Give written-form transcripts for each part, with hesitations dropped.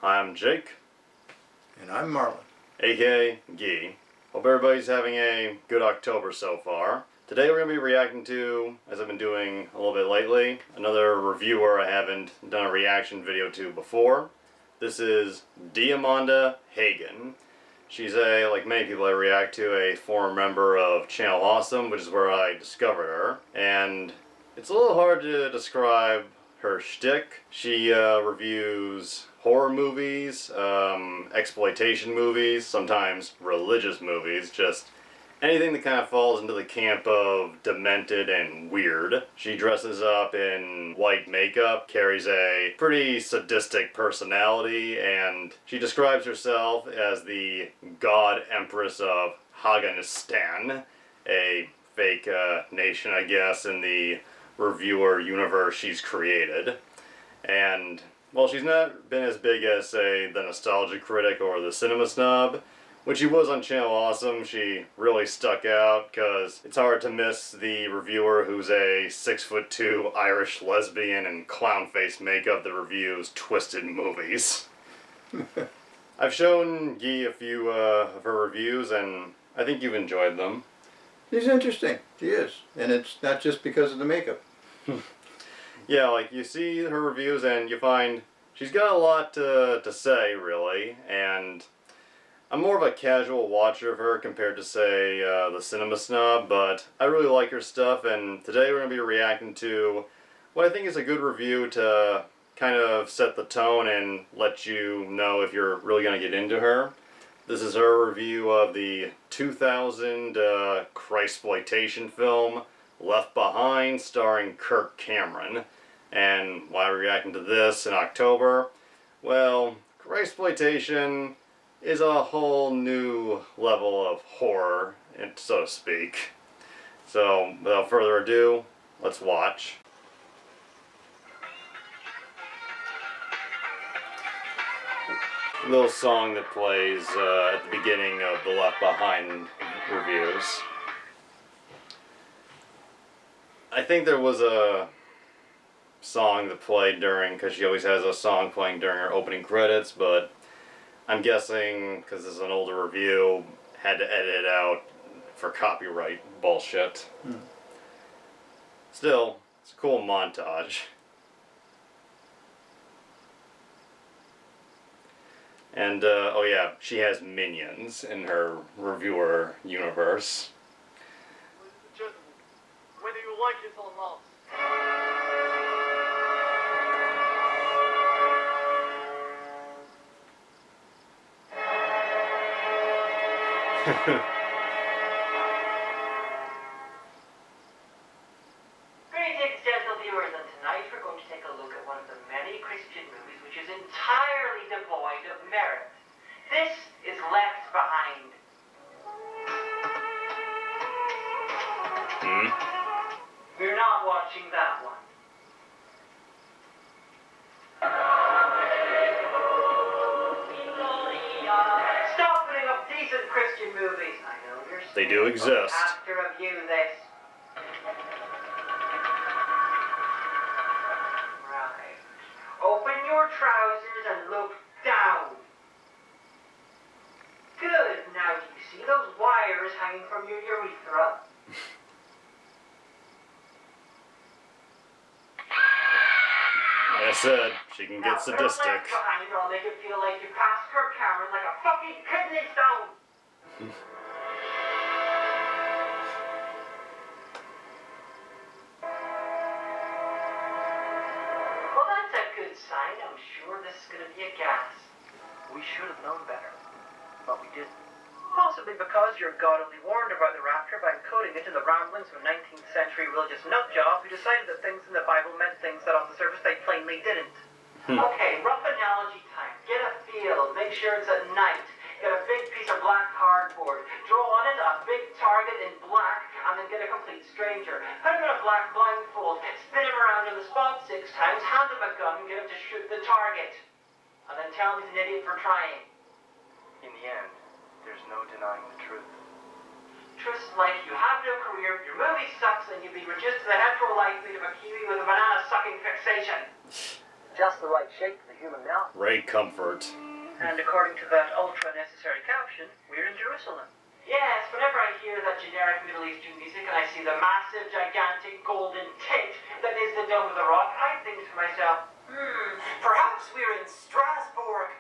I'm Jake. And I'm Marlin. aka Gee. Hope everybody's having a good October so far. Today we're going to be reacting to, as I've been doing a little bit lately, another reviewer I haven't done a reaction video to before. This is Diamanda Hagan. She's like many people I react to, a former member of Channel Awesome, which is where I discovered her. And it's a little hard to describe her shtick. She reviews horror movies, exploitation movies, sometimes religious movies, just anything that kind of falls into the camp of demented and weird. She dresses up in white makeup, carries a pretty sadistic personality, and she describes herself as the God Empress of Haganistan, a fake nation, I guess, in the reviewer universe she's created. And while she's not been as big as, say, the Nostalgia Critic or the Cinema Snob, when she was on Channel Awesome, she really stuck out, because it's hard to miss the reviewer who's a 6'2" Irish lesbian in clown face makeup that reviews twisted movies. I've shown Guy a few of her reviews, and I think you've enjoyed them. She's interesting. She is. And it's not just because of the makeup. Yeah, like, you see her reviews and you find she's got a lot to say, really, and I'm more of a casual watcher of her compared to, say, the Cinema Snob, but I really like her stuff, and today we're going to be reacting to what I think is a good review to kind of set the tone and let you know if you're really going to get into her. This is her review of the 2000 Christploitation film, Left Behind, starring Kirk Cameron. And why we're reacting to this in October? Well, Christploitation is a whole new level of horror, so to speak. So, without further ado, let's watch. A little song that plays at the beginning of the Left Behind reviews. I think there was a song that played during, because she always has a song playing during her opening credits, but I'm guessing, because this is an older review, had to edit it out for copyright bullshit. Still, it's a cool montage. And, oh yeah, she has minions in her reviewer universe. Ladies and gentlemen, whether you like it or not, Greetings, gentle viewers, and tonight we're going to take a look at one of the many Christian movies which is entirely devoid of merit. This is Left Behind. We're not watching that one. Stop putting up decent Christian movies. I know you're They do exist. I have to review this. Right. Open your trousers and look down. Good. Now, do you see those wires hanging from your urethra? Like I said, she can get sadistic. Left behind, or I'll make it feel like you passed Kirk Cameron like a fucking kidney stone. Well, that's a good sign. I'm sure this is going to be a gas. we should have known better, but we didn't. Possibly because you're gaudily warned about the rapture by encoding it in the ramblings of a 19th century religious nutjob who decided that things in the Bible meant things that on the surface they plainly didn't. Okay, rough analogy time. Get a field, make sure it's at night. Get a big piece of black cardboard, draw on it a big target in black, and then get a complete stranger. Put him in a black blindfold, spin him around on the spot 6 times, hand him a gun, and get him to shoot the target. And then tell him he's an idiot for trying. In the end, there's no denying the truth. Truth's like you have no career, your movie sucks, and you'd be reduced to the hetero life lead of a Kiwi with a banana-sucking fixation. just the right shape for the human mouth. Ray Comfort. And according to that ultra-necessary caption, we're in Jerusalem. Yes, whenever I hear that generic Middle Eastern music and I see the massive, gigantic, golden tent that is the Dome of the Rock, I think to myself, perhaps we're in Strasbourg.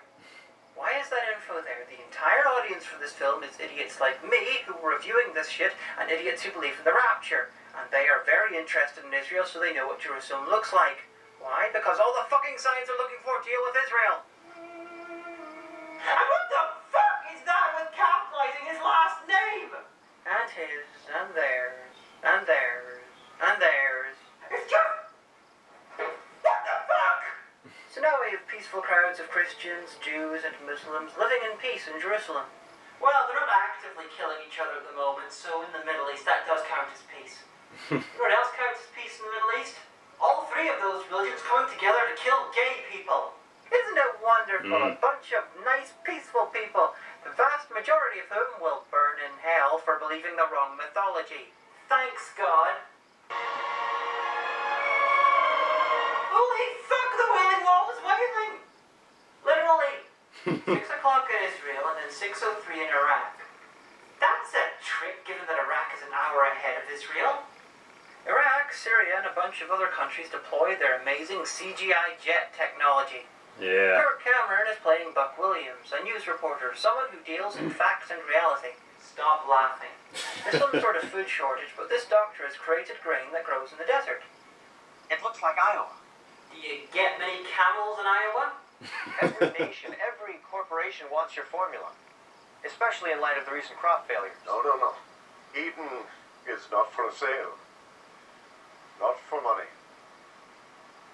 Why is that info there? The entire audience for this film is idiots like me who are reviewing this shit and idiots who believe in the rapture. And they are very interested in Israel, so they know what Jerusalem looks like. Why? Because all the fucking signs are looking for a deal with Israel. And what the fuck is that with capitalizing his last name? And his, and theirs, and theirs, and theirs. It's just... what the fuck? So now we have peaceful crowds of Christians, Jews, and Muslims living in peace in Jerusalem. Well, they're not actively killing each other at the moment, so in the Middle East that does count as peace. You know what else counts as peace in the Middle East? All three of those religions coming together to kill gay people. Isn't it wonderful? A bunch of nice, peaceful people. The vast majority of whom will burn in hell for believing the wrong mythology. Thanks, God. Holy fuck, the Wailing Wall is wailing! Literally. 6 o'clock in Israel and then 6:03 in Iraq. That's a trick, given that Iraq is an hour ahead of Israel. Iraq, Syria, and a bunch of other countries deploy their amazing CGI jet technology. Yeah. Kirk Cameron is playing Buck Williams, a news reporter, someone who deals in facts and reality. Stop laughing. There's some sort of food shortage, but this doctor has created grain that grows in the desert. It looks like Iowa. Do you get many camels in Iowa? Every nation, every corporation wants your formula. Especially in light of the recent crop failures. No. Eden is not for sale. Not for money.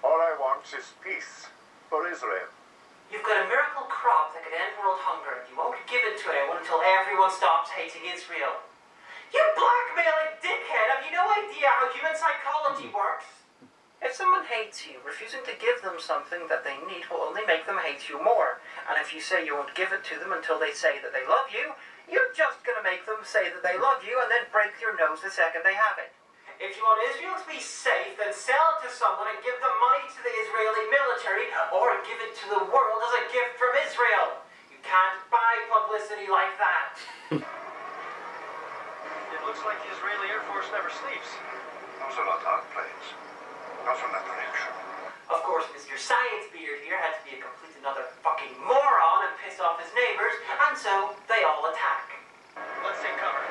All I want is peace for Israel. You've got a miracle crop that could end world hunger, and you won't give it to anyone until everyone stops hating Israel. You blackmailing dickhead! Have you no idea how human psychology works? If someone hates you, refusing to give them something that they need will only make them hate you more. And if you say you won't give it to them until they say that they love you, you're just gonna make them say that they love you and then break your nose the second they have it. If you want Israel to be safe, then sell it to someone and give the money to the Israeli military, or give it to the world as a gift from Israel. You can't buy publicity like that. It looks like the Israeli Air Force never sleeps. Those are not our planes. Not from that direction. Of course, Mr. Science Beard here had to be a complete another fucking moron and piss off his neighbors, and so they all attack. Let's take cover.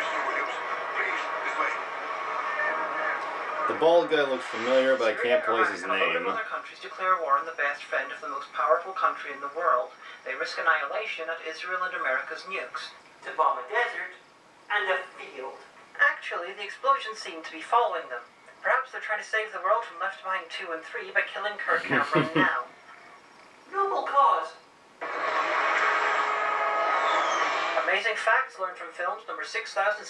Mr. Williams, please, this way. The bald guy looks familiar, but I can't place his Iraq and a load name. of other countries declare war on the best friend of the most powerful country in the world. They risk annihilation at Israel and America's nukes. To bomb a desert and a field. Actually, the explosions seem to be following them. Perhaps they're trying to save the world from Left Behind 2 and 3 by killing Kirk Cameron now. Noble cause. Amazing facts learned from films number 6,789.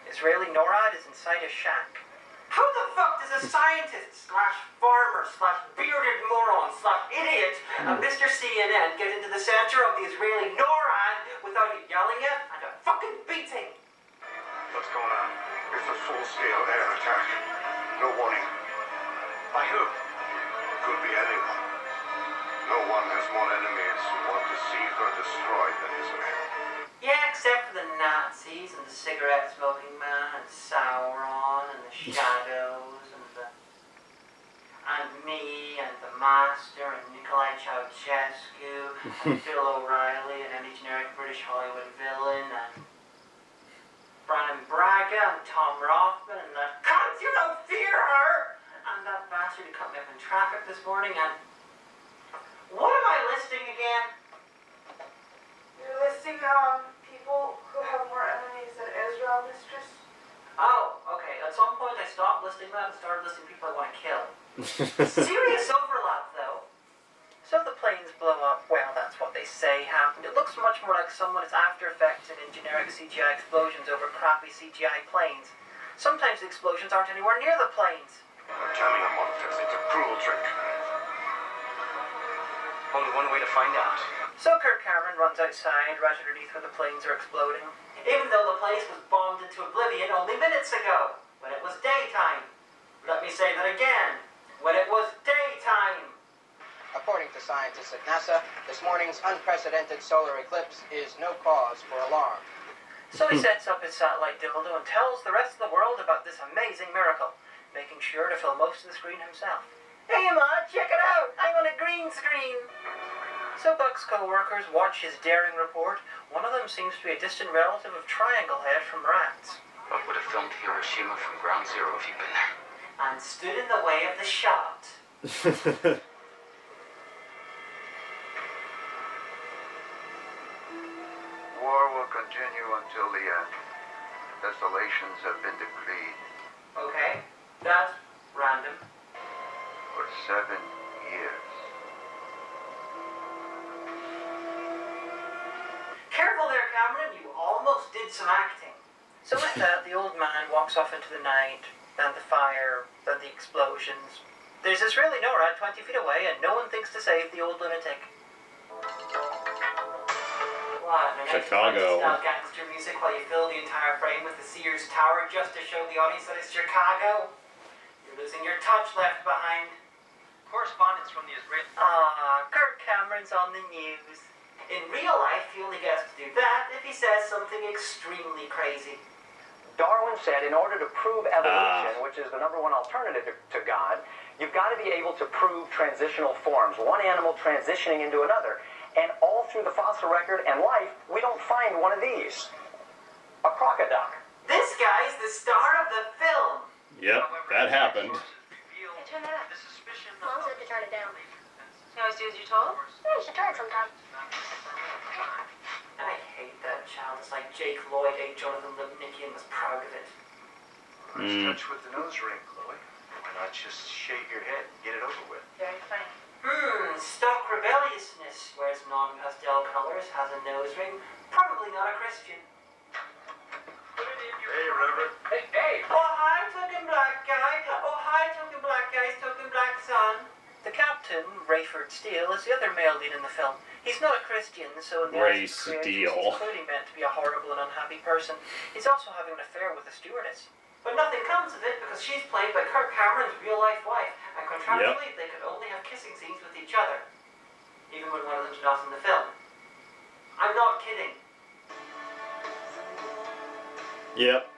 Israeli NORAD is inside a shack. How the fuck does a scientist / farmer / bearded moron / idiot and Mr. CNN get into the center of the Israeli NORAD without a yelling at and a fucking beating? What's going on? It's a full-scale air attack. No warning. By who? Could be anyone. No one has more enemies who want to see her destroyed than Israel. Yeah, except for the Nazis and the cigarette-smoking man and Sauron and the Shadows and me and the Master and Nikolai Ceausescu and Bill O'Reilly and any generic British Hollywood villain and Brandon Braga and Tom Rothman and that cunt you don't fear her and that bastard who cut me up in traffic this morning and what am I listing again? You're listing people who have more enemies than Israel, mistress. Oh, okay. At some point I stopped listing that and started listing people I want to kill. Serious overlap, though. So the planes blow up, well, that's what they say happened. It looks much more like someone is After Effects and in generic CGI explosions over crappy CGI planes. Sometimes the explosions aren't anywhere near the planes. I'm telling you, monsters, it's a cruel trick. Only one way to find out. So Kirk Cameron runs outside, right underneath where the planes are exploding. Even though the place was bombed into oblivion only minutes ago, when it was daytime. Let me say that again. when it was daytime. According to scientists at NASA, this morning's unprecedented solar eclipse is no cause for alarm. So he sets up his satellite dildo and tells the rest of the world about this amazing miracle, making sure to fill most of the screen himself. Hey, Ma, check it out! I'm on a green screen! So Buck's co-workers watch his daring report. One of them seems to be a distant relative of Triangle Head from Rats. Buck would have filmed Hiroshima from ground zero if you'd been there. And stood in the way of the shot. War will continue until the end. Desolations have been decreed. Okay, that's random. For 7 years. Careful there, Cameron, you almost did some acting. So with that, the old man walks off into the night, then the fire, then the explosions. There's this really NORAD 20 feet away, and no one thinks to save the old lunatic. What? Chicago. Style gangster music while you fill the entire frame with the Sears Tower just to show the audience that it's Chicago? You're losing your touch left behind. Correspondence from the Israeli... Kirk Cameron's on the news. In real life, he only gets to do that if he says something extremely crazy. Darwin said in order to prove evolution, which is the #1 alternative to God, you've got to be able to prove transitional forms, one animal transitioning into another. And all through the fossil record and life, we don't find one of these. A crocodile. This guy's the star of the film. Yep, that happened. Hey, turn it up. The suspicion Mom said to turn it down. You always do as you're told? Yeah, you should try it sometime. I hate that child. It's like Jake Lloyd ate Jonathan Lipnicki and was proud of it. Nice touch with the nose ring, Chloe. Why not just shave your head and get it over with? Very funny. Stock rebelliousness. Wears non-pastel colors, has a nose ring. Probably not a Christian. Hey, Reverend. Hey! Oh, hi, token black guy. Oh, hi, token black guy's token black son. The captain, Rayford Steele, is the other male lead in the film. He's not a Christian, so in the Ray eyes of creators, Steele. he's clearly meant to be a horrible and unhappy person. He's also having an affair with a stewardess. But nothing comes of it because she's played by Kirk Cameron's real-life wife, and contractually they could only have kissing scenes with each other, even when one of them's not in the film. I'm not kidding. Yep.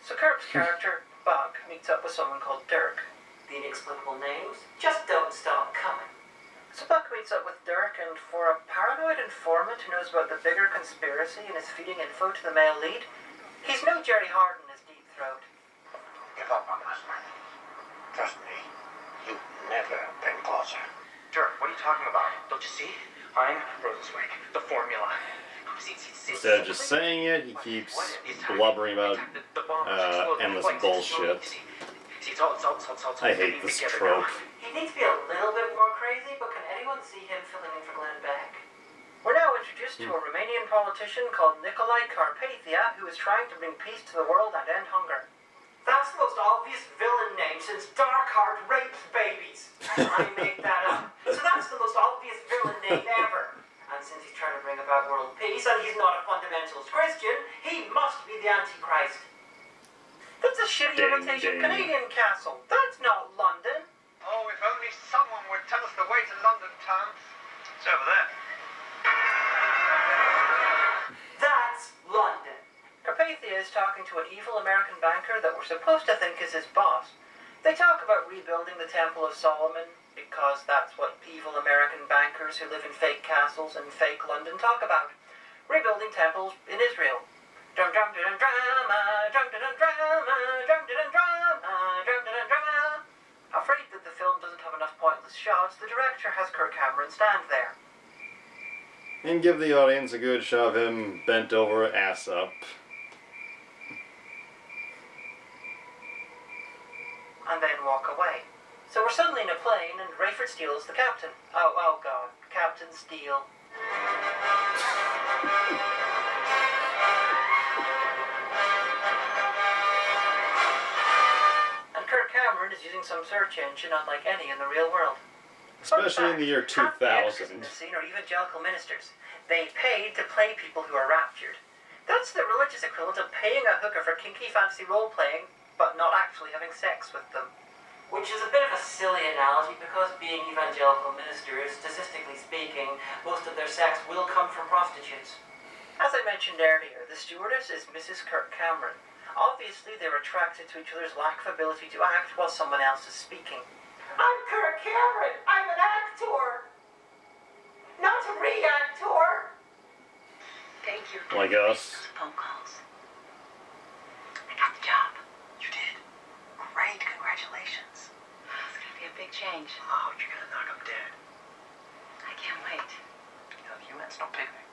So Kirk's character, Buck, meets up with someone called Dirk. The inexplicable names just don't stop coming. So Buck meets up with Dirk, and for a paranoid informant who knows about the bigger conspiracy and is feeding info to the male lead, he's no Jerry Harden in his deep throat. Give up on us, man. Trust me, you've never been closer. Dirk, what are you talking about? Don't you see? I'm Rosenzweig, the formula. Instead of just saying it, he keeps blubbering about endless bullshit. I hate this trope. He needs to be a little bit more crazy, but can anyone see him filling in for Glenn Beck? We're now introduced to a Romanian politician called Nicolae Carpathia, who is trying to bring peace to the world and end hunger. That's the most obvious villain name since Darkheart rapes babies. I made that up. So that's the most obvious villain name ever. And since he's trying to bring about world peace, and he's not a fundamentalist Christian, he must be the Antichrist. That's a shitty imitation Canadian castle. That's not London. Oh, if only someone would tell us the way to London town. It's over there. That's London. Carpathia is talking to an evil American banker that we're supposed to think is his boss. They talk about rebuilding the Temple of Solomon, because that's what evil American bankers who live in fake castles and fake London talk about. Rebuilding temples in Israel. Dum dum dum drama, dum dum drama, dum dum drama, dum dum drama. Afraid that the film doesn't have enough pointless shots, the director has Kirk Cameron stand there. And give the audience a good shot of him bent over, ass up. And then walk away. So we're suddenly in a plane, and Rayford Steele is the captain. Oh God, Captain Steele. And Kirk Cameron is using some search engine unlike any in the real world. Especially in the year Half the actors 2000. in this scene are evangelical ministers. They paid to play people who are raptured. That's the religious equivalent of paying a hooker for kinky fantasy role-playing, but not actually having sex with them. Which is a bit of a silly analogy because being evangelical ministers, statistically speaking, most of their sex will come from prostitutes. As I mentioned earlier, the stewardess is Mrs. Kirk Cameron. Obviously, they're attracted to each other's lack of ability to act while someone else is speaking. I'm Kirk Cameron. I'm an actor. Not a reactor. Thank you. Like us. Phone calls. I got the job. You did? Great, congratulations. It's gonna be a big change. Oh, you're gonna knock him dead. I can't wait. You know, the UN's no picnic,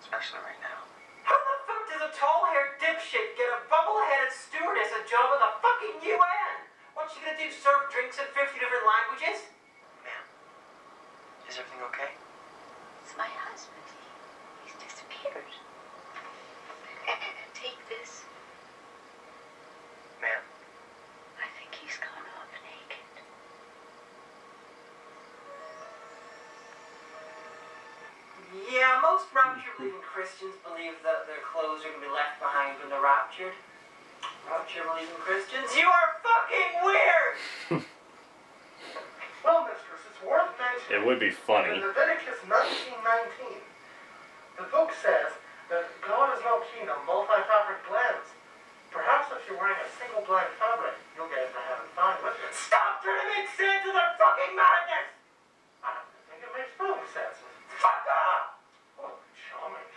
especially right now. How the fuck does a tall-haired dipshit get a bubble-headed stewardess a job at the fucking UN? What's she gonna do, serve drinks in 50 different languages? Ma'am, is everything okay? It's my husband. He's disappeared. Take this. Ma'am? I think he's gone off naked. Yeah, most rapture-believing Christians believe that their clothes are gonna be left behind when they're raptured. Rapture-believing Christians, you are fucking weird! Well, mistress, it's worth mentioning. It would be funny. In Leviticus 19:19, the book says that God is not keen on multi-fabric blends. Perhaps if you're wearing a single blend fabric, you'll get into heaven fine with it. Stop trying to make sense of their fucking madness! I think it makes perfect sense. Fuck off! Oh, charming.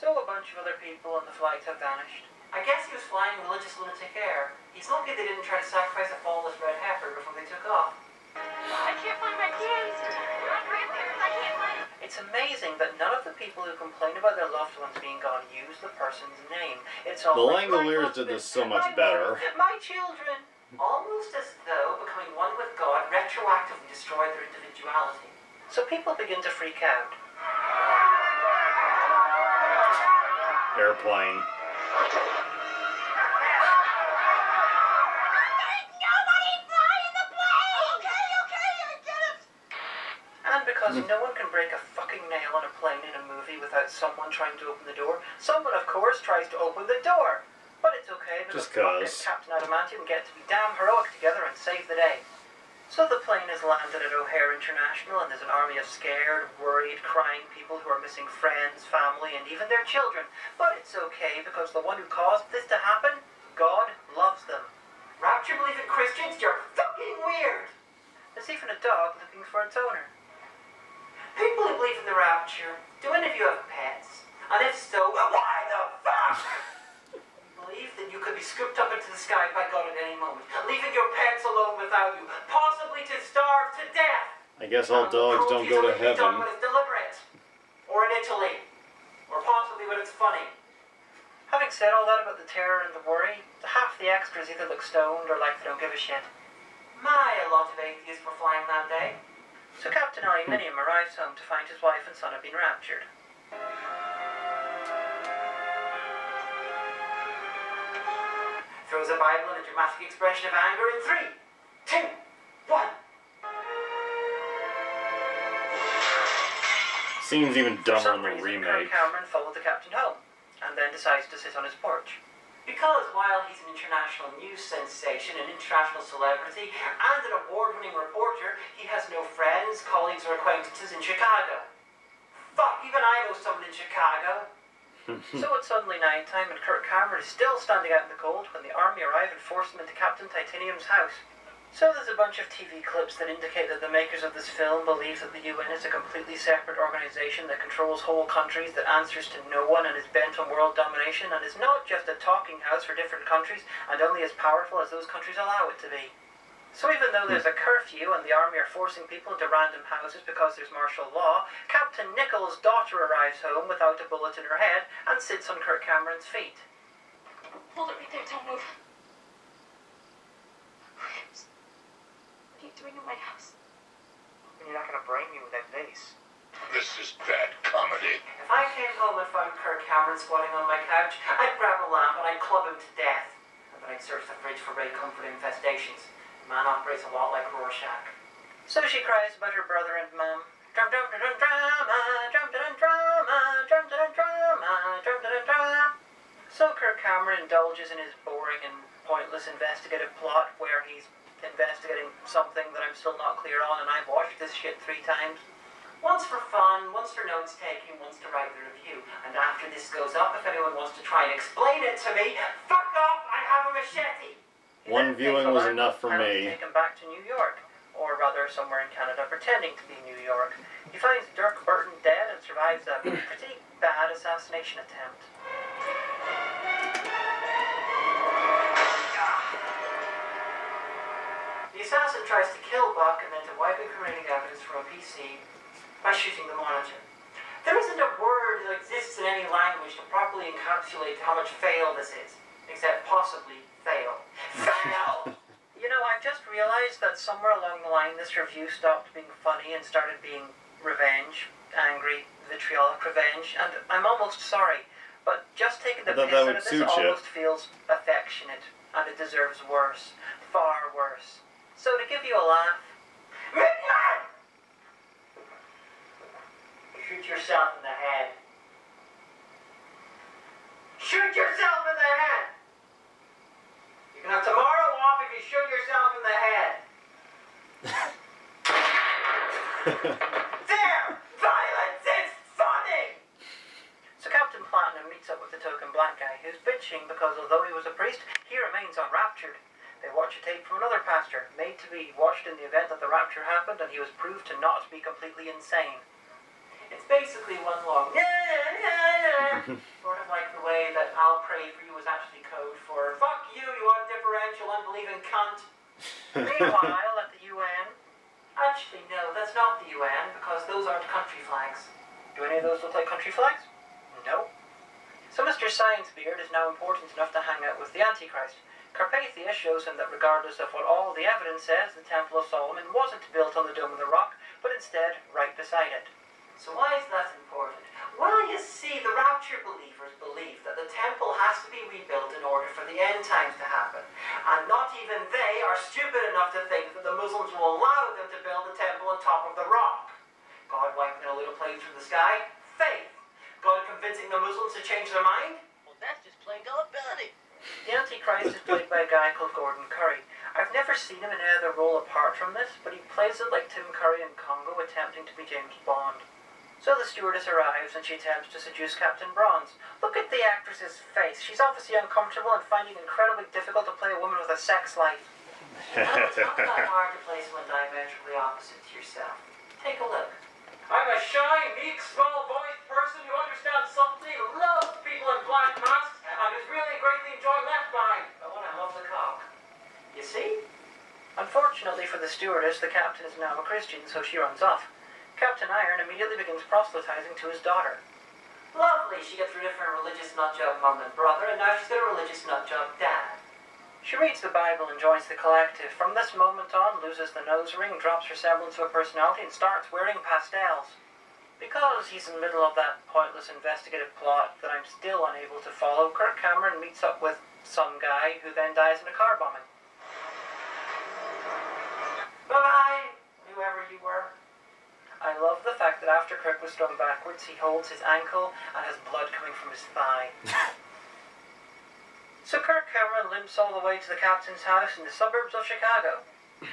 So a bunch of other people on the flight have vanished. I guess he was flying religious lunatic air. He's lucky they didn't try to sacrifice a faultless red heifer before they took off. I can't find my keys. My grandparents, I can't find them. It's amazing that none of the people who complain about their loved ones being gone use the person's name. It's all The like, Langoliers did this so much better. My children. Almost as though becoming one with God retroactively destroyed their individuality. So people begin to freak out. Airplane. And because no one can break a fucking nail on a plane in a movie without someone trying to open the door, someone of course tries to open the door. But it's okay because Just 'cause. Captain Adamantium get to be damn heroic together and save the day. So the plane has landed at O'Hare International and there's an army of scared, worried, crying people who are missing friends, family, and even their children. But it's okay because the one who caused this to happen, God loves them. Rapture-believing Christians, you're fucking weird! There's even a dog looking for its owner. People who believe in the rapture, do any of you have pets? And if so, well, why the fuck? Believe that you could be scooped up into the sky by God at any moment, leaving your pets alone without you, possibly to starve to death. I guess all dogs don't go to heaven. Done when it's deliberate, or in Italy, or possibly when it's funny. Having said all that about the terror and the worry, half the extras either look stoned or like they don't give a shit. A lot of atheists were flying that day. So Captain Aluminium arrives home to find his wife and son have been raptured. Throws a Bible in a dramatic expression of anger in 3, 2, 1. Seems even For dumber some in the reason, remake. Kirk Cameron followed the captain home, and then decides to sit on his porch. Because while he's an international news sensation, an international celebrity, and an award-winning reporter, he has no friends, colleagues, or acquaintances in Chicago. Fuck, even I know someone in Chicago. So it's suddenly nighttime, and Kirk Cameron is still standing out in the cold when the army arrive and force him into Captain Titanium's house. So there's a bunch of TV clips that indicate that the makers of this film believe that the UN is a completely separate organization that controls whole countries, that answers to no one and is bent on world domination, and is not just a talking house for different countries and only as powerful as those countries allow it to be. So even though there's a curfew and the army are forcing people into random houses because there's martial law, Captain Nichols' daughter arrives home without a bullet in her head and sits on Kirk Cameron's feet. Hold it right there, don't move. What are you doing in my house? You're not gonna brain me with that vase. This is bad comedy. If I came home and found Kirk Cameron squatting on my couch, I'd grab a lamp and I'd club him to death. And then I'd search the fridge for ray comfort infestations. The man operates a lot like Rorschach. So she cries about her brother and mum. Drum dum dum drama, drum dum drama, drum dum drama, drum dum drama. So Kirk Cameron indulges in his boring and pointless investigative plot where he's investigating something that I'm still not clear on, and I've watched this shit 3 times. Once for fun, once for notes taking, once to write the review. And after this goes up, if anyone wants to try and explain it to me, fuck off, I have a machete! One viewing was enough for me. Take him back to New York, or rather somewhere in Canada pretending to be New York. He finds Dirk Burton dead and survives a pretty bad assassination attempt. The assassin tries to kill Buck and then to wipe incriminating evidence from a PC by shooting the monitor. There isn't a word that exists in any language to properly encapsulate how much fail this is, except possibly fail. Fail! You know, I've just realized that somewhere along the line this review stopped being funny and started being revenge, angry, vitriolic revenge, and I'm almost sorry, but just taking the piss out of this almost feels affectionate, and it deserves worse, far worse. So to give you a laugh, Minion! Shoot yourself in the head. Shoot yourself in the head! You can have tomorrow off if you shoot yourself in the head. There! Violence is funny! So Captain Platinum meets up with the token black guy who's bitching because although he was a priest, he remains unraptured. They watch a tape from another pastor, made to be watched in the event that the rapture happened, and he was proved to not be completely insane. It's basically one long sort of like the way that I'll pray for you was actually code for fuck you, you undifferential, unbelieving cunt. Meanwhile, at the UN... Actually, no, that's not the UN, because those aren't country flags. Do any of those look like country flags? No. So Mr. Science Beard is now important enough to hang out with the Antichrist. Carpathia shows him that regardless of what all the evidence says, the Temple of Solomon wasn't built on the Dome of the Rock, but instead right beside it. So why is that important? Well, you see, the rapture believers believe that the temple has to be rebuilt in order for the end times to happen. And not even they are stupid enough to think that the Muslims will allow them to build the temple on top of the rock. God wiping a little plane through the sky? Faith. God convincing the Muslims to change their mind? Well, that's just plain gullibility. The Antichrist is played by a guy called Gordon Curry. I've never seen him in any other role apart from this, but he plays it like Tim Curry in Congo attempting to be James Bond. So the stewardess arrives and she attempts to seduce Captain Bronze. Look at the actress's face. She's obviously uncomfortable and finding it incredibly difficult to play a woman with a sex life. It's not that hard to play someone diametrically opposite to yourself. Take a look. I'm a shy, meek, small-voiced person who understands subtlety, who loves people in black masks, and who's really greatly enjoying Left Behind. But when I love the cock. You see? Unfortunately for the stewardess, the captain is now a Christian, so she runs off. Captain Iron immediately begins proselytizing to his daughter. Lovely, she gets rid of her religious nutjob mum and brother, and now she's got a religious nutjob dad. She reads the Bible and joins the collective. From this moment on, loses the nose ring, drops her semblance of a personality, and starts wearing pastels. Because he's in the middle of that pointless investigative plot that I'm still unable to follow, Kirk Cameron meets up with some guy who then dies in a car bombing. Bye-bye, whoever you were. I love the fact that after Kirk was thrown backwards, he holds his ankle and has blood coming from his thigh. So Kirk Cameron limps all the way to the captain's house in the suburbs of Chicago.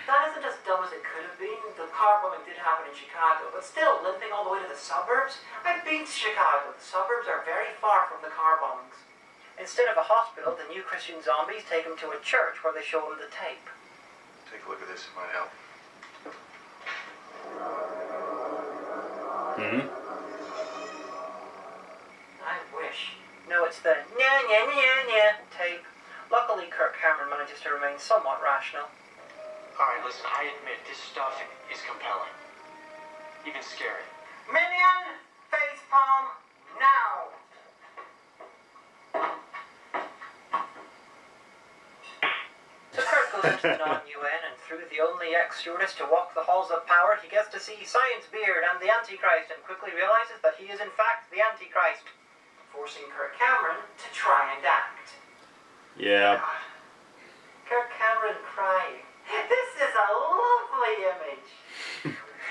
That isn't as dumb as it could have been. The car bombing did happen in Chicago, but still, limping all the way to the suburbs? I've been to Chicago. The suburbs are very far from the car bombings. Instead of a hospital, the new Christian zombies take him to a church where they show him the tape. Take a look at this, it might help. I wish. No, it's the nya tape. Luckily, Kirk Cameron manages to remain somewhat rational. Alright, listen, I admit, this stuff is compelling. Even scary. Minion, facepalm, now! So Kirk goes into the non-UN, and through the only ex-stewardess to walk the halls of power, he gets to see Science Beard and the Antichrist, and quickly realizes that he is in fact the Antichrist, forcing Kirk Cameron to try and act. Yeah. Kirk Cameron crying. This is a lovely image.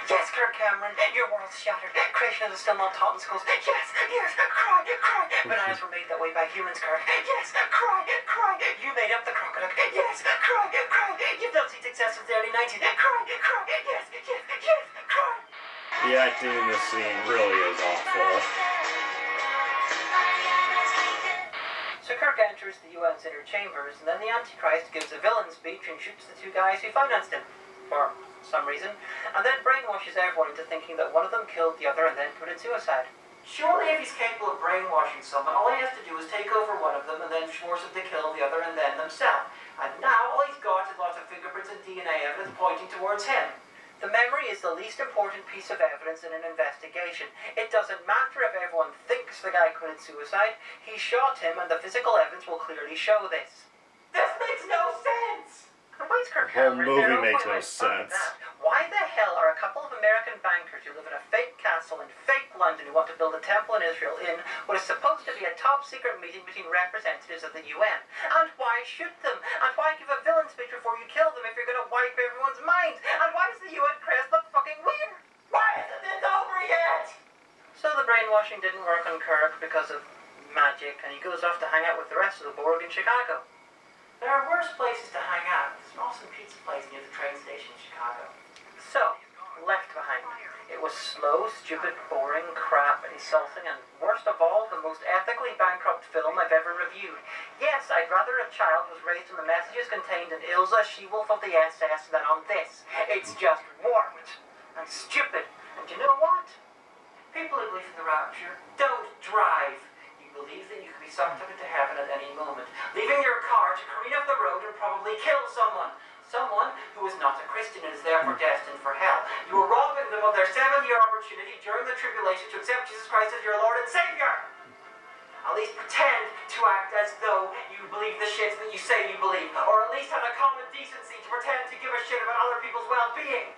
Yes, Kirk Cameron, your world's shattered. Creation Christians are still not taught in schools. Yes, yes, cry, cry. Bananas were made that way by humans, Kirk. Yes, cry, cry. You made up the crocodile. Yes, cry, cry. You've not seen success since the early 90s. Cry, cry. Yes, yes, yes, cry. The acting in this scene really is awful. So Kirk enters the UN's inner chambers, and then the Antichrist gives a villain speech and shoots the two guys who financed him, for some reason, and then brainwashes everyone into thinking that one of them killed the other and then committed suicide. Surely if he's capable of brainwashing someone, all he has to do is take over one of them and then force him to kill the other and then themselves. And now all he's got is lots of fingerprints and DNA evidence pointing towards him. The memory is the least important piece of evidence in an investigation. It doesn't matter if everyone thinks the guy committed suicide. He shot him, and the physical evidence will clearly show this. This makes no sense! Why is Kirk Cameron The whole movie there? makes no Wait, sense. Why the hell are a couple of American bankers who live in a fake castle in fake London who want to build a temple in Israel in what is supposed to be a top-secret meeting between representatives of the UN? And why shoot them? And why give a villain speech before you kill them if you're going to wipe everyone's minds? And why does the UN crest look fucking weird? Why isn't this over yet? So the brainwashing didn't work on Kirk because of magic, and he goes off to hang out with the rest of the Borg in Chicago. There are worse places to hang out. There's an awesome pizza place near the train station in Chicago. So, Left Behind. It was slow, stupid, boring, crap, insulting, and worst of all, the most ethically bankrupt film I've ever reviewed. Yes, I'd rather a child was raised on the messages contained in Ilsa, She-Wolf of the SS than on this. It's just warped and stupid. And you know what? People who believe in the rapture don't drive. Believe that you can be sucked up into heaven at any moment, leaving your car to careen off the road and probably kill someone. Someone who is not a Christian and is therefore destined for hell. You are robbing them of their 7-year opportunity during the tribulation to accept Jesus Christ as your Lord and Savior. At least pretend to act as though you believe the shit that you say you believe, or at least have a common decency to pretend to give a shit about other people's well-being.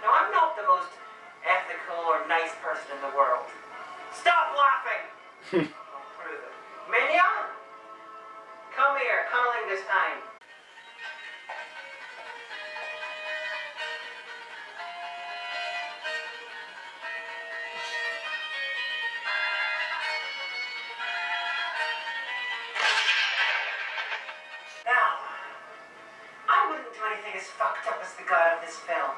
Now, I'm not the most ethical or nice person in the world. Stop laughing! Mignon! Come here, tunneling this time. Now, I wouldn't do anything as fucked up as the god of this film.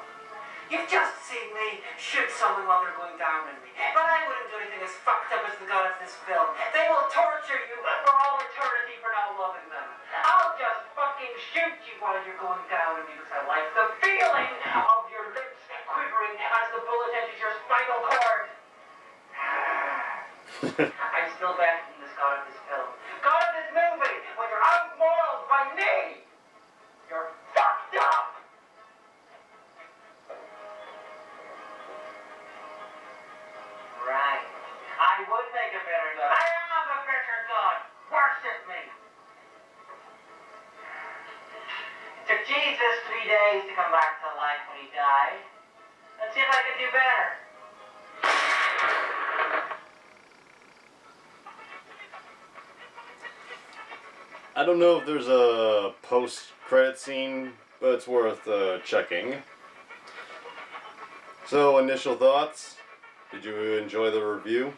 You've just seen me shoot someone while they're going down on me. But I wouldn't do anything as fucked up as the god of this film. They will torture you for all eternity for not loving them. I'll just fucking shoot you while you're going down on me because I like the feeling of your lips quivering as the bullet enters your spinal cord. I'm still backing this god of this film. God of this movie, when you're outmoraled by me, you're fucked up! Right. I would make a better God. I am a better God. Worship me. It took Jesus 3 days to come back to life when he died. Let's see if I can do better. I don't know if there's a post-credit scene, but it's worth checking. So, initial thoughts? Did you enjoy the review?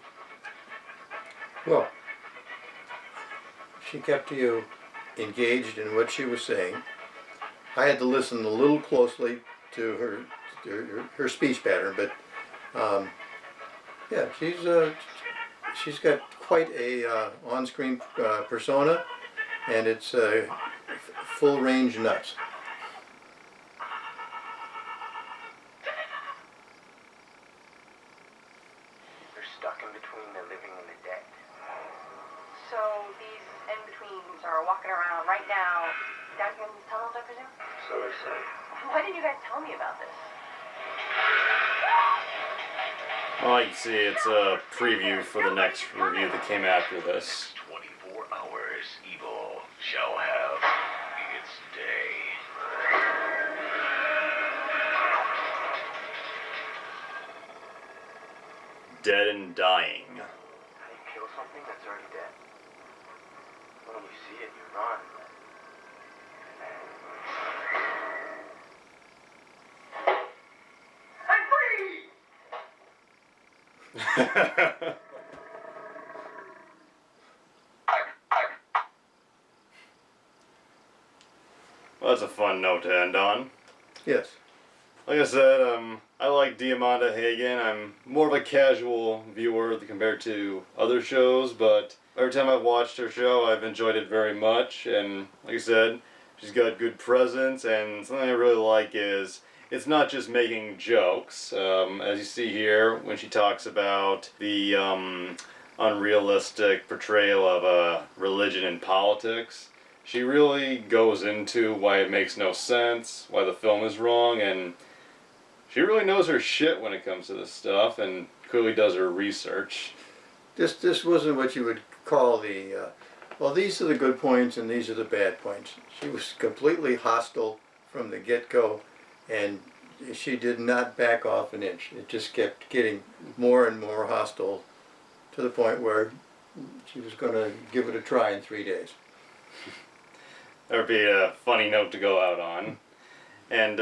Well, she kept you engaged in what she was saying. I had to listen a little closely to her speech pattern, but yeah, she's got quite a on-screen persona, and it's full range nuts. Stuck in between the living and the dead. So these in-betweens are walking around right now down here in these tunnels, I presume? So they say. Why didn't you guys tell me about this? Well, you can see it's a preview for the next review that came after this. 24 hours, evil shall have its day. Dead and Dying. How do you kill something that's already dead? When you see it, you run. I'm free! Well, that's a fun note to end on. Yes. Like I said, I like Diamanda Hagan. I'm more of a casual viewer compared to other shows, but every time I've watched her show, I've enjoyed it very much. And like I said, she's got good presence, and something I really like is it's not just making jokes. As you see here, when she talks about the unrealistic portrayal of religion and politics, she really goes into why it makes no sense, why the film is wrong, and she really knows her shit when it comes to this stuff, and clearly does her research. This wasn't what you would call the, well, these are the good points and these are the bad points. She was completely hostile from the get-go, and she did not back off an inch. It just kept getting more and more hostile to the point where she was going to give it a try in 3 days. That would be a funny note to go out on. And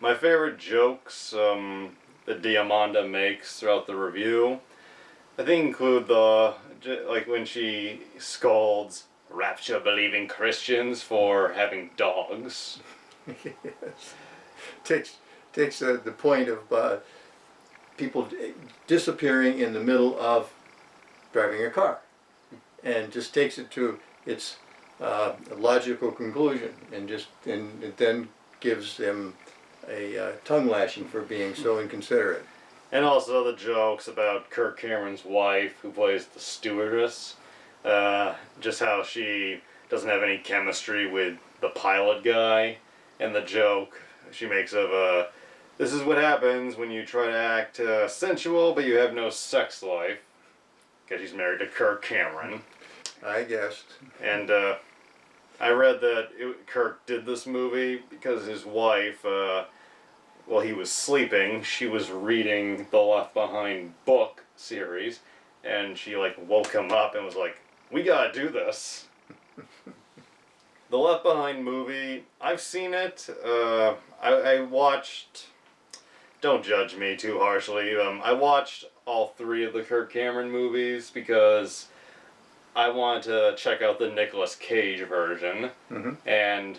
my favorite jokes that Diamanda makes throughout the review, I think include like when she scolds rapture-believing Christians for having dogs. Yes. Takes the point of people disappearing in the middle of driving a car, and just takes it to its a logical conclusion, and it then gives them a tongue lashing for being so inconsiderate. And also the jokes about Kirk Cameron's wife, who plays the stewardess, just how she doesn't have any chemistry with the pilot guy, and the joke she makes of this is what happens when you try to act sensual but you have no sex life, because she's married to Kirk Cameron. I guess. And I read that Kirk did this movie because his wife, while he was sleeping, she was reading the Left Behind book series, and she like woke him up and was like, "We gotta do this." The Left Behind movie, I've seen it. I watched. Don't judge me too harshly. I watched all 3 of the Kirk Cameron movies because I wanted to check out the Nicolas Cage version. Mm-hmm. And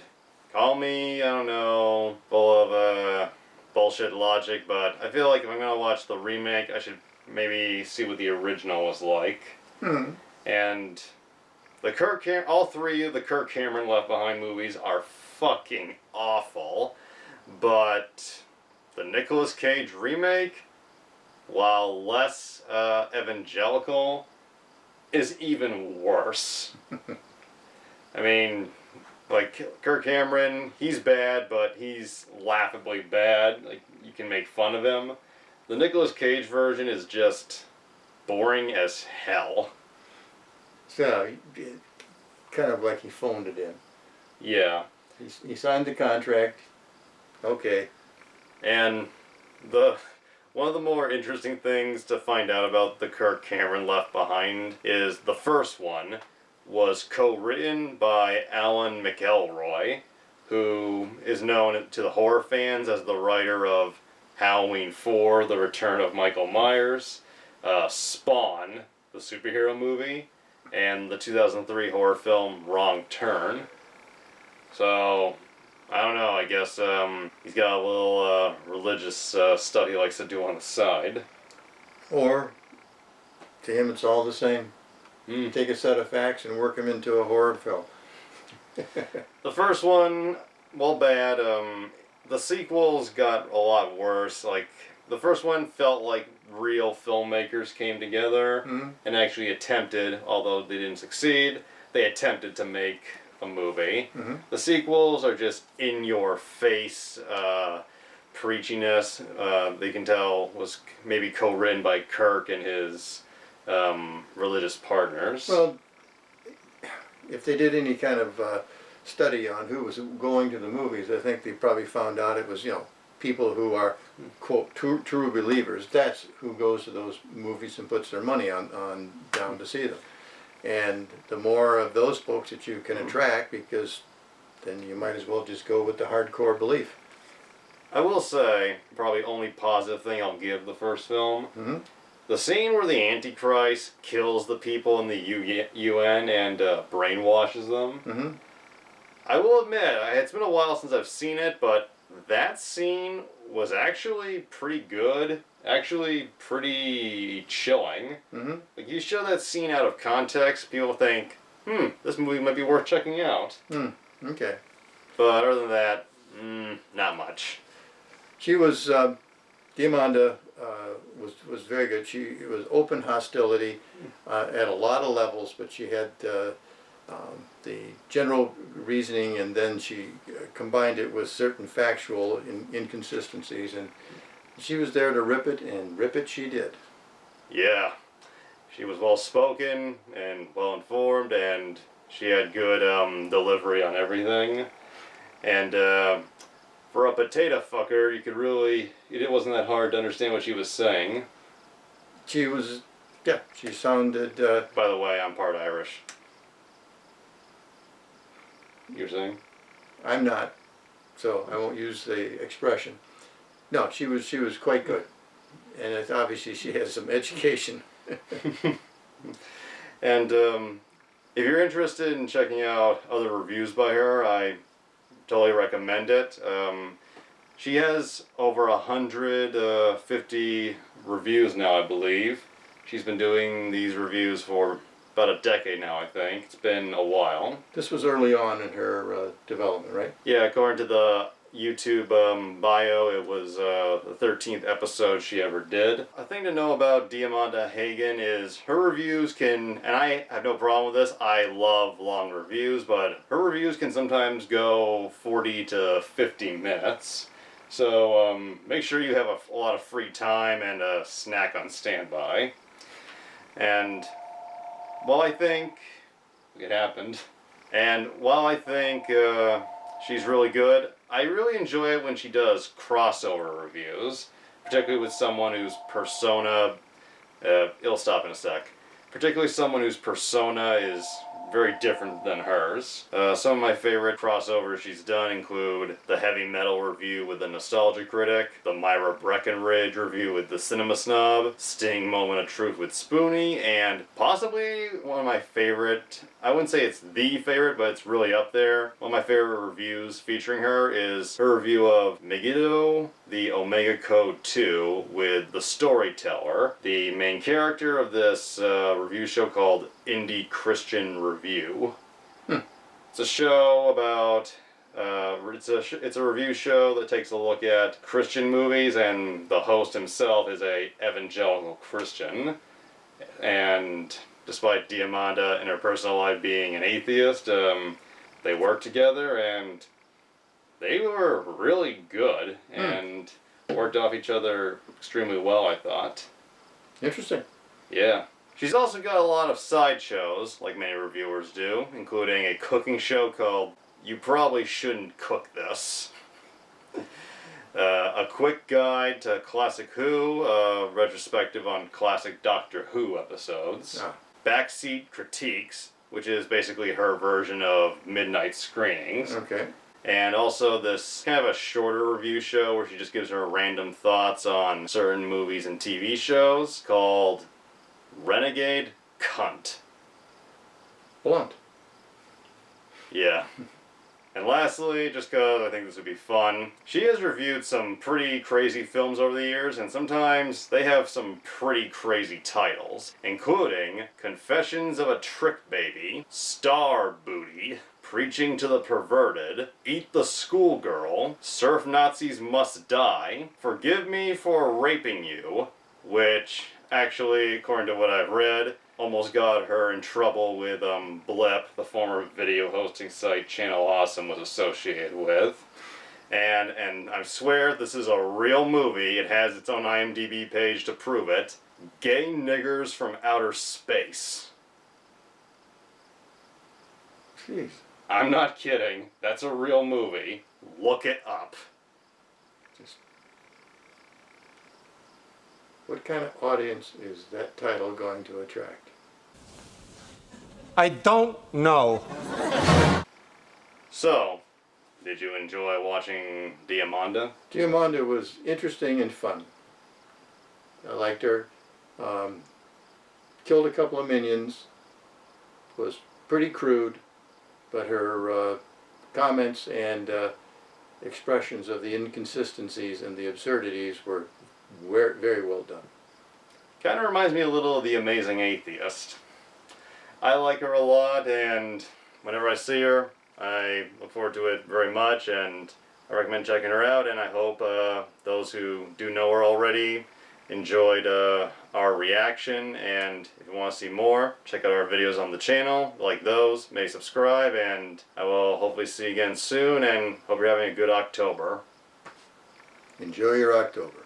call me, I don't know, full of bullshit logic, but I feel like if I'm going to watch the remake, I should maybe see what the original was like. Mm-hmm. And all 3 of the Kirk Cameron Left Behind movies are fucking awful, but the Nicolas Cage remake, while less evangelical, is even worse. I mean, like, Kirk Cameron, he's bad, but he's laughably bad. Like, you can make fun of him. The Nicolas Cage version is just boring as hell. So, kind of like he phoned it in. Yeah. He signed the contract. Okay. And one of the more interesting things to find out about the Kirk Cameron Left Behind is the first one was co-written by Alan McElroy, who is known to the horror fans as the writer of Halloween 4, The Return of Michael Myers, Spawn, the superhero movie, and the 2003 horror film Wrong Turn. So, I don't know, I guess he's got a little religious stuff he likes to do on the side. Or, to him it's all the same. Take a set of facts and work them into a horror film. The first one, well, bad. The sequels got a lot worse. Like, the first one felt like real filmmakers came together and actually attempted, although they didn't succeed, they attempted to make a movie. The sequels are just in-your-face preachiness. They can tell was maybe co-written by Kirk and his religious partners. Well, if they did any kind of study on who was going to the movies, I think they probably found out it was, people who are, quote, true believers. That's who goes to those movies and puts their money on down to see them. And the more of those folks that you can attract, because then you might as well just go with the hardcore belief. I will say, probably only positive thing I'll give the first film The scene where the Antichrist kills the people in the UN and brainwashes them. Mm-hmm. I will admit, it's been a while since I've seen it, but that scene was actually pretty good. Actually pretty chilling. Mm-hmm. Like, you show that scene out of context, people think, this movie might be worth checking out. Okay. But other than that, not much. She was, Diamanda was very good. It was open hostility at a lot of levels, but she had the general reasoning, and then she combined it with certain factual inconsistencies, and she was there to rip it, and rip it she did. Yeah. She was well spoken and well informed, and she had good delivery on everything. And for a potato fucker, you could really, it wasn't that hard to understand what she was saying. She was, yeah, she sounded... By the way, I'm part Irish. You're saying? I'm not, so I won't use the expression. No, she was quite good. And obviously she has some education. And if you're interested in checking out other reviews by her, I totally recommend it. She has over 150 reviews now, I believe. She's been doing these reviews for about a decade now, I think. It's been a while. This was early on in her development, right? Yeah, according to the YouTube bio, it was the 13th episode she ever did. A thing to know about Diamanda Hagan is her reviews can, and I have no problem with this, I love long reviews, but her reviews can sometimes go 40 to 50 minutes. So make sure you have a lot of free time and a snack on standby. And while I think it happened, and while I think she's really good, I really enjoy it when she does crossover reviews, particularly with someone whose persona, it'll stop in a sec, particularly someone whose persona is very different than hers. Some of my favorite crossovers she's done include the heavy metal review with the Nostalgia Critic, the Myra Breckenridge review with the Cinema Snob, Sting Moment of Truth with Spoonie, and possibly one of my favorite, I wouldn't say it's the favorite, but it's really up there. One of my favorite reviews featuring her is her review of Megiddo, the Omega Code 2 with The Storyteller, the main character of this review show called Indie Christian Review. It's a show about, it's a review show that takes a look at Christian movies, and the host himself is a evangelical Christian. And despite Diamanda in her personal life being an atheist, they work together, and they were really good and worked off each other extremely well, I thought. Interesting. Yeah. She's also got a lot of side shows, like many reviewers do, including a cooking show called You Probably Shouldn't Cook This. A quick guide to Classic Who, retrospective on classic Doctor Who episodes. Backseat Critiques, which is basically her version of Midnight Screenings. Okay. And also this kind of a shorter review show where she just gives her random thoughts on certain movies and TV shows called Renegade Cunt. Blunt. Yeah. And lastly, just because I think this would be fun, she has reviewed some pretty crazy films over the years, and sometimes they have some pretty crazy titles, including Confessions of a Trick Baby, Star Booty, Preaching to the Perverted, Eat the Schoolgirl, Surf Nazis Must Die, Forgive Me for Raping You, which, actually, according to what I've read, almost got her in trouble with Blip, the former video hosting site Channel Awesome was associated with. And I swear this is a real movie. It has its own IMDb page to prove it. Gay Niggers from Outer Space. Jeez. I'm not kidding. That's a real movie. Look it up. What kind of audience is that title going to attract? I don't know. So, did you enjoy watching Diamanda? Diamanda was interesting and fun. I liked her. Killed a couple of minions. Was pretty crude, but her comments and expressions of the inconsistencies and the absurdities were very well done. Kind of reminds me a little of The Amazing Atheist. I like her a lot, and whenever I see her, I look forward to it very much, and I recommend checking her out, and I hope those who do know her already enjoyed our reaction, and if you want to see more, check out our videos on the channel. Like those, maybe subscribe, and I will hopefully see you again soon, and hope you're having a good October. Enjoy your October.